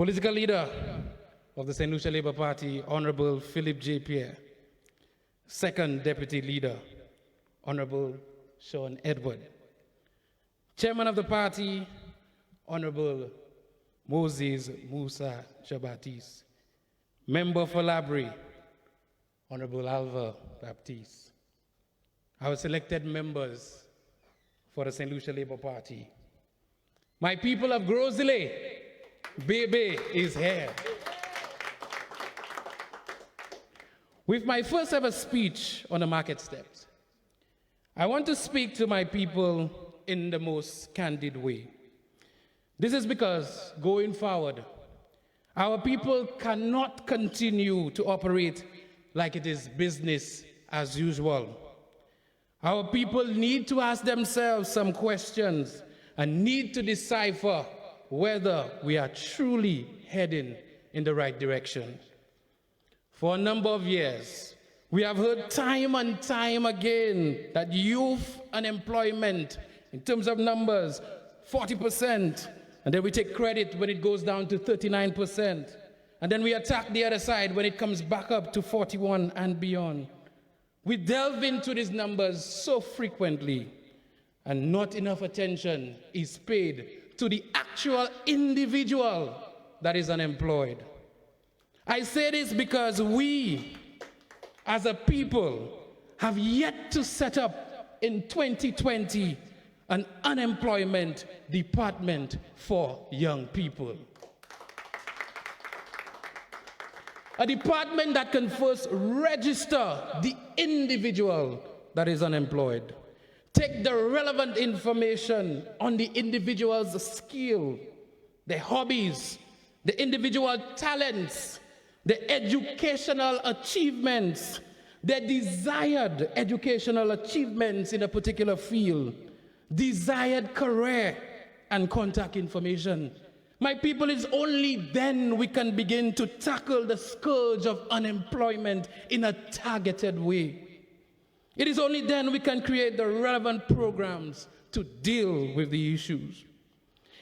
Political leader of the St. Lucia Labour Party, Honorable Philip J. Pierre. Second deputy leader, Honorable Sean Edward. Chairman of the party, Honorable Moses Musa Jabatis. Member for Labri, Honorable Alva Baptiste. Our selected members for the St. Lucia Labour Party. My people of Grosile, Bebe is here. With my first ever speech on the market steps, I want to speak to my people in the most candid way. This is because, going forward, our people cannot continue to operate like it is business as usual. Our people need to ask themselves some questions and need to decipher whether we are truly heading in the right direction. For a number of years, we have heard time and time again that youth unemployment, in terms of numbers, 40%, and then we take credit when it goes down to 39%, and then we attack the other side when it comes back up to 41 and beyond. We delve into these numbers so frequently, and not enough attention is paid to the actual individual that is unemployed. I say this because we, as a people, have yet to set up in 2020 an unemployment department for young people. A department that can first register the individual that is unemployed. Take the relevant information on the individual's skill, their hobbies, the individual talents, the educational achievements, their desired educational achievements in a particular field, desired career and contact information. My people, it's only then we can begin to tackle the scourge of unemployment in a targeted way. It is only then we can create the relevant programs to deal with the issues.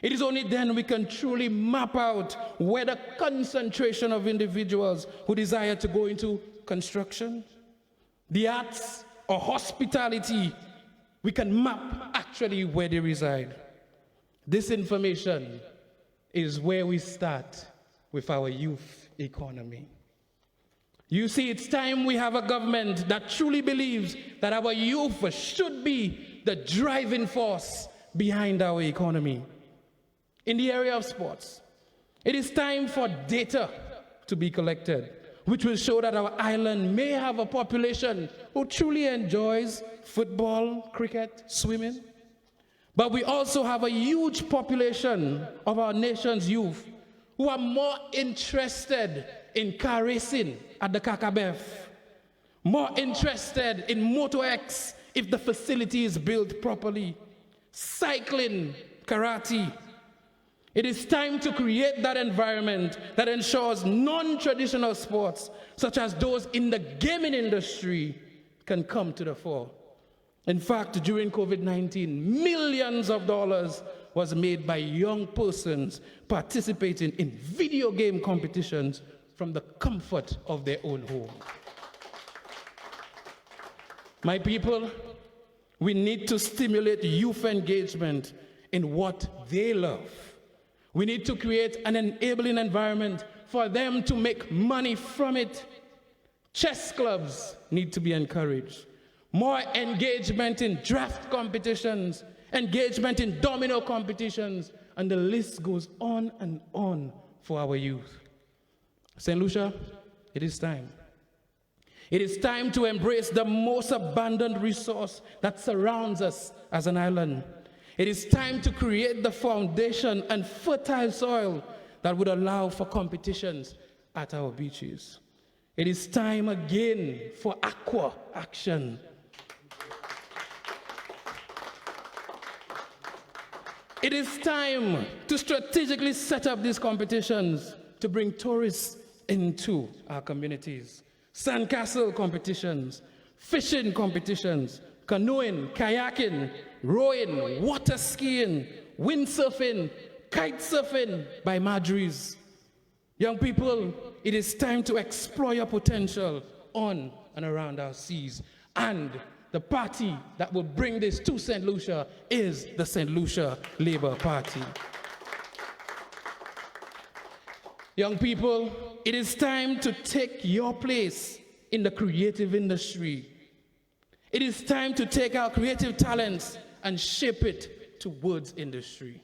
It is only then we can truly map out where the concentration of individuals who desire to go into construction, the arts, or hospitality, we can map actually where they reside. This information is where we start with our youth economy. You see, it's time we have a government that truly believes that our youth should be the driving force behind our economy. In the area of sports, it is time for data to be collected, which will show that our island may have a population who truly enjoys football, cricket, swimming. But we also have a huge population of our nation's youth who are more interested in car racing at the Kakabef, more interested in Moto X if the facility is built properly, cycling, karate. It is time to create that environment that ensures non-traditional sports, such as those in the gaming industry, can come to the fore. In fact, during COVID-19, millions of dollars was made by young persons participating in video game competitions from the comfort of their own home. My people, we need to stimulate youth engagement in what they love. We need to create an enabling environment for them to make money from it. Chess clubs need to be encouraged. More engagement in draft competitions, engagement in domino competitions, and the list goes on and on for our youth. St. Lucia, it is time. It is time to embrace the most abundant resource that surrounds us as an island. It is time to create the foundation and fertile soil that would allow for competitions at our beaches. It is time again for aqua action. It is time to strategically set up these competitions to bring tourists into our communities. Sandcastle competitions, fishing competitions, canoeing, kayaking, rowing, water skiing, windsurfing, kite surfing by Marjorie's. Young people, it is time to explore your potential on and around our seas. And the party that will bring this to St. Lucia is the St. Lucia Labour Party. Young people, it is time to take your place in the creative industry. It is time to take our creative talents and shape it towards industry.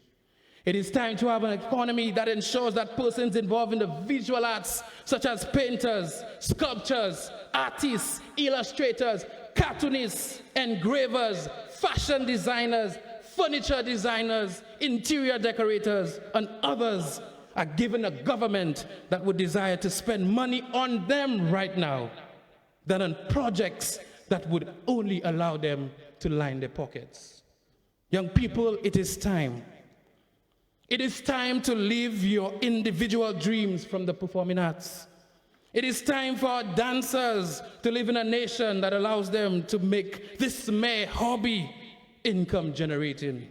It is time to have an economy that ensures that persons involved in the visual arts, such as painters, sculptors, artists, illustrators, cartoonists, engravers, fashion designers, furniture designers, interior decorators, and others are given a government that would desire to spend money on them right now than on projects that would only allow them to line their pockets. Young people, it is time. It is time to live your individual dreams from the performing arts. It is time for our dancers to live in a nation that allows them to make this mere hobby income generating.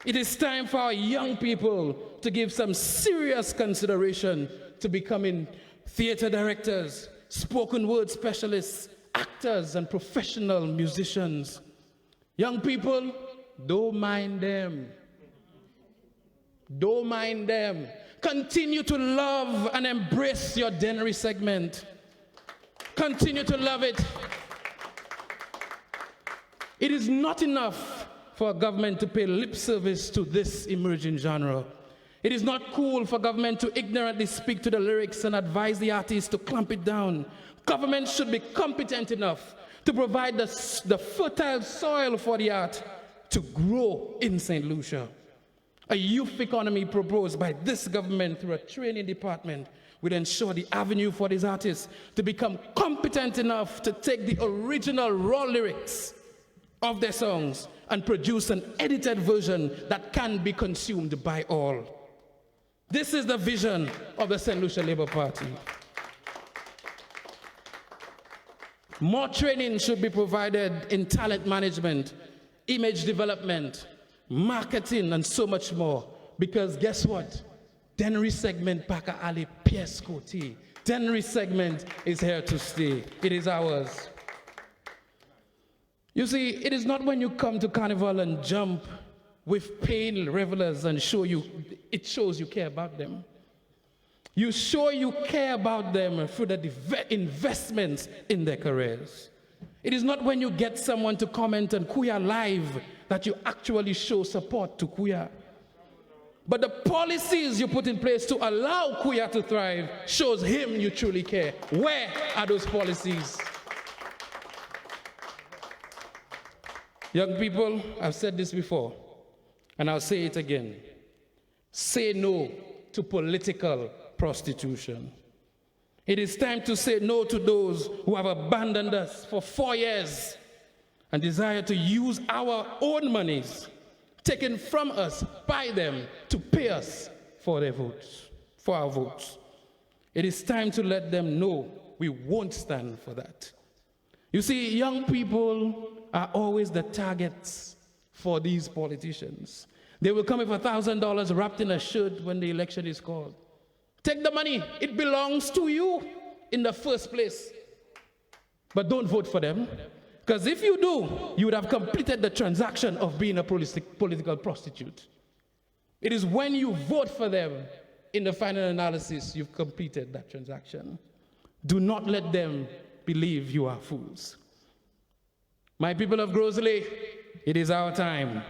It is time for our young people to give some serious consideration to becoming theater directors, spoken word specialists, actors, and professional musicians. Young people, don't mind them. Don't mind them. Continue to love and embrace your dennery segment. Continue to love it. It is not enough for a government to pay lip service to this emerging genre. It is not cool for government to ignorantly speak to the lyrics and advise the artists to clamp it down. Government should be competent enough to provide the fertile soil for the art to grow in St. Lucia. A youth economy proposed by this government through a training department will ensure the avenue for these artists to become competent enough to take the original raw lyrics of their songs and produce an edited version that can be consumed by all. This is the vision of the St. Lucia Labour Party. More training should be provided in talent management, image development, marketing, and so much more. Because guess what? Dennery segment Paka Ali Pierce Cote. Dennery segment is here to stay. It is ours. You see, it is not when you come to Carnival and jump with pale revelers and it shows you care about them. You show you care about them through the investments in their careers. It is not when you get someone to comment on Kuya Live that you actually show support to Kuya. But the policies you put in place to allow Kuya to thrive shows him you truly care. Where are those policies? Young people, I've said this before, and I'll say it again. Say no to political prostitution. It is time to say no to those who have abandoned us for 4 years and desire to use our own monies taken from us by them to pay us for their votes, for our votes. It is time to let them know we won't stand for that. You see, young people are always the targets for these politicians. They will come with $1,000 wrapped in a shirt when the election is called. Take the money. It belongs to you in the first place. But don't vote for them. Because if you do, you would have completed the transaction of being a political prostitute. It is when you vote for them in the final analysis you've completed that transaction. Do not let them believe you are fools. My people of Grosley, it is our time.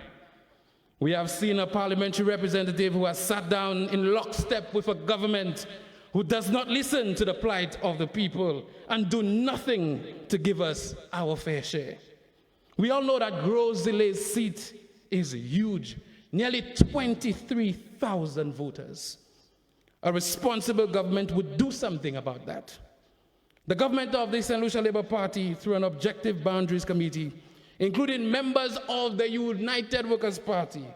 We have seen a parliamentary representative who has sat down in lockstep with a government who does not listen to the plight of the people and do nothing to give us our fair share. We all know that Grosley's seat is huge, nearly 23,000 voters. A responsible government would do something about that. The government of the St. Lucia Labour Party, through an Objective Boundaries Committee, including members of the United Workers' Party,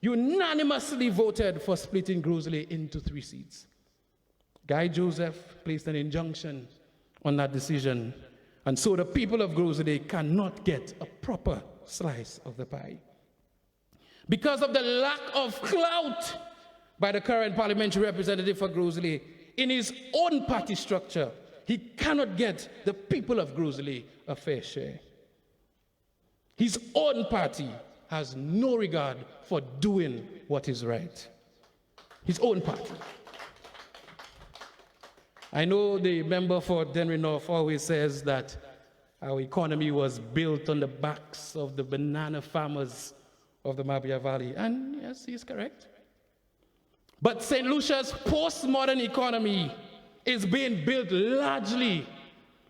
unanimously voted for splitting Grosley into 3 seats. Guy Joseph placed an injunction on that decision, and so the people of Grosley cannot get a proper slice of the pie. because of the lack of clout by the current parliamentary representative for Grosley in his own party structure, he cannot get the people of Grosley a fair share. His own party has no regard for doing what is right. His own party. I know the member for Denry North always says that our economy was built on the backs of the banana farmers of the Mabia Valley. And yes, he's correct. But St. Lucia's postmodern economy is being built largely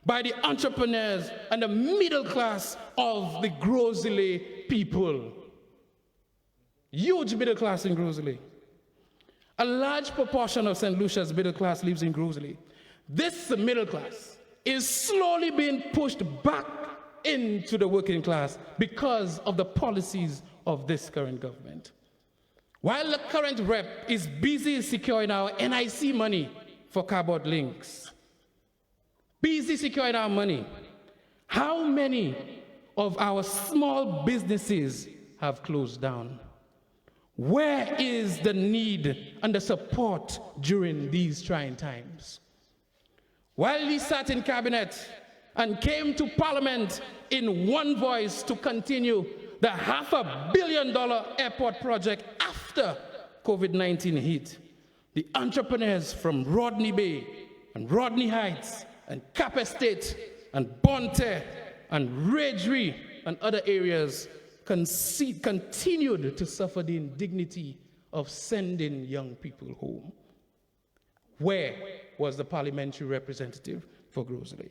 by the entrepreneurs and the middle class of the Grosley people. Huge middle class in Grosley. A large proportion of St. Lucia's middle class lives in Grosley. This middle class is slowly being pushed back into the working class because of the policies of this current government. While the current rep is busy securing our NIC money for cardboard links, busy securing our money, how many of our small businesses have closed down? Where is the need and the support during these trying times? While he sat in cabinet and came to parliament in one voice to continue the $500 million airport project after COVID-19 hit, the entrepreneurs from Rodney Bay and Rodney Heights and Cap Estate and Bonte and Ridgeway and other areas continued to suffer the indignity of sending young people home. Where was the parliamentary representative for Grosley?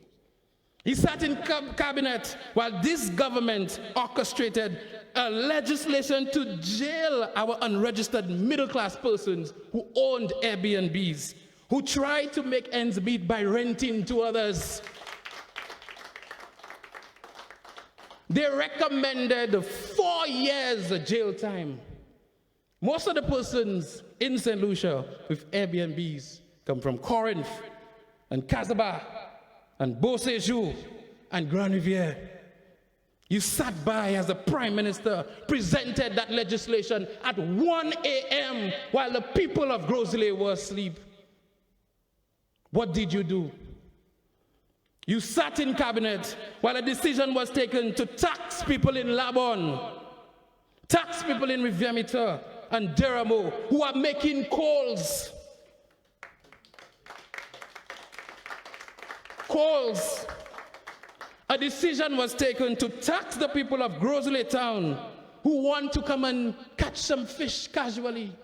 He sat in cabinet while this government orchestrated a legislation to jail our unregistered middle-class persons who owned Airbnbs, who tried to make ends meet by renting to others. They recommended 4 years jail time. Most of the persons in St. Lucia with Airbnbs come from Corinth and Casimir and Beauséjour and Grand Riviere. You sat by as the Prime Minister presented that legislation at 1 a.m. while the people of Grosley were asleep. What did you do? You sat in cabinet while a decision was taken to tax people in Labon, tax people in Rivière and Deramo who are making calls. A decision was taken to tax the people of Grosley Town who want to come and catch some fish casually.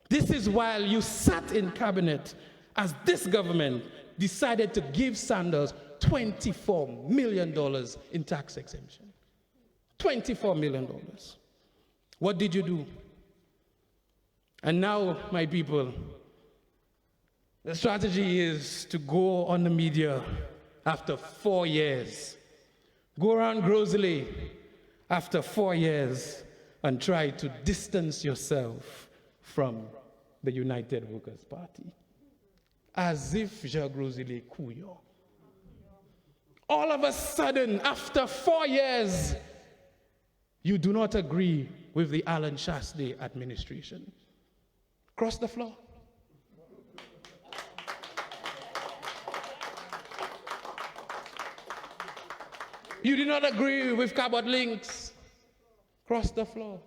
This is while you sat in cabinet as this government decided to give Sanders $24 million in tax exemption. $24 million. What did you do? And now, my people, the strategy is to go on the media after 4 years. Go around Grosley after 4 years and try to distance yourself from the United Workers' Party. As if Grosley Kuyo. All of a sudden, after 4 years, you do not agree with the Alan Shastey administration. Cross the floor. You do not agree with cardboard links. Cross the floor.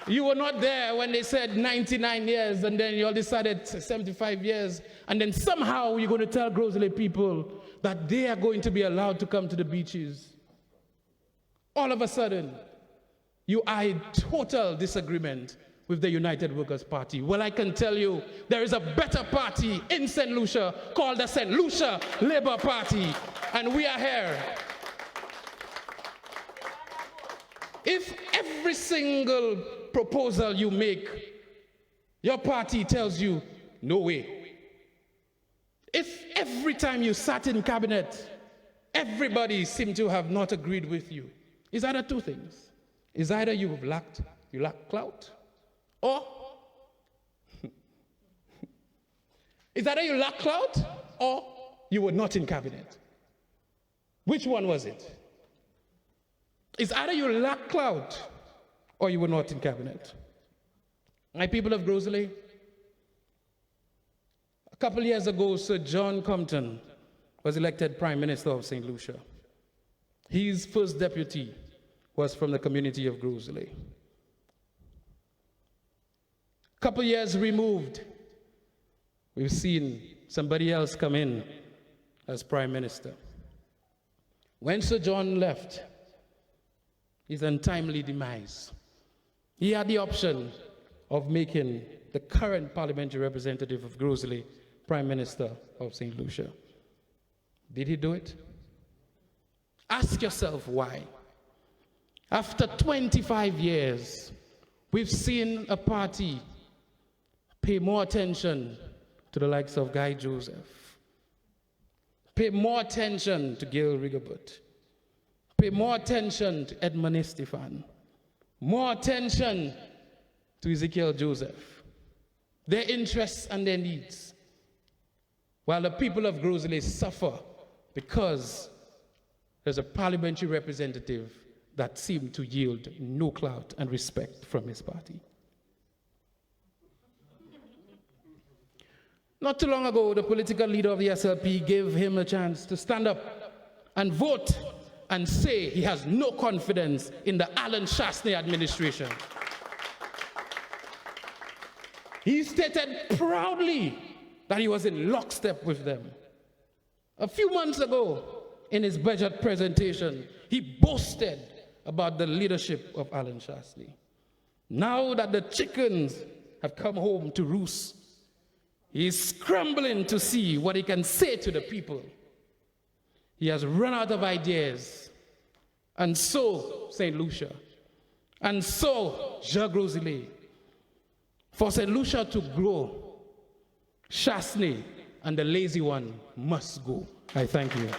You were not there when they said 99 years and then you all decided 75 years and then somehow you're going to tell Grosley people that they are going to be allowed to come to the beaches. All of a sudden, you are in total disagreement with the United Workers' Party. Well, I can tell you there is a better party in St. Lucia called the St. Lucia Labour Party, and we are here. If every single proposal you make, your party tells you, no way. If every time you sat in cabinet, everybody seemed to have not agreed with you, it's either two things. It's either you lack clout, or it's either you lack clout, or you were not in cabinet. Which one was it? It's either you lack clout or you were not in cabinet. My people of Grosley, a couple years ago, Sir John Compton was elected Prime Minister of St. Lucia. His first deputy was from the community of Grosley. A couple years removed, we've seen somebody else come in as Prime Minister. When Sir John left, his untimely demise, he had the option of making the current parliamentary representative of Grosley Prime Minister of St. Lucia. Did he do it? Ask yourself why. After 25 years, we've seen a party pay more attention to the likes of Guy Joseph, pay more attention to Gail Rigobert, pay more attention to Edmund Estefan, more attention to Ezekiel Joseph, their interests and their needs, while the people of Grosley suffer because there's a parliamentary representative that seemed to yield no clout and respect from his party. Not too long ago, the political leader of the SLP gave him a chance to stand up and vote and say he has no confidence in the Alan Shastney administration. He stated proudly that he was in lockstep with them. A few months ago, in his budget presentation, he boasted about the leadership of Alan Shastney. Now that the chickens have come home to roost, he's scrambling to see what he can say to the people. He has run out of ideas. And so, St. Lucia, and so, Grosley, for St. Lucia to grow, Shastney and the lazy one must go. I thank you.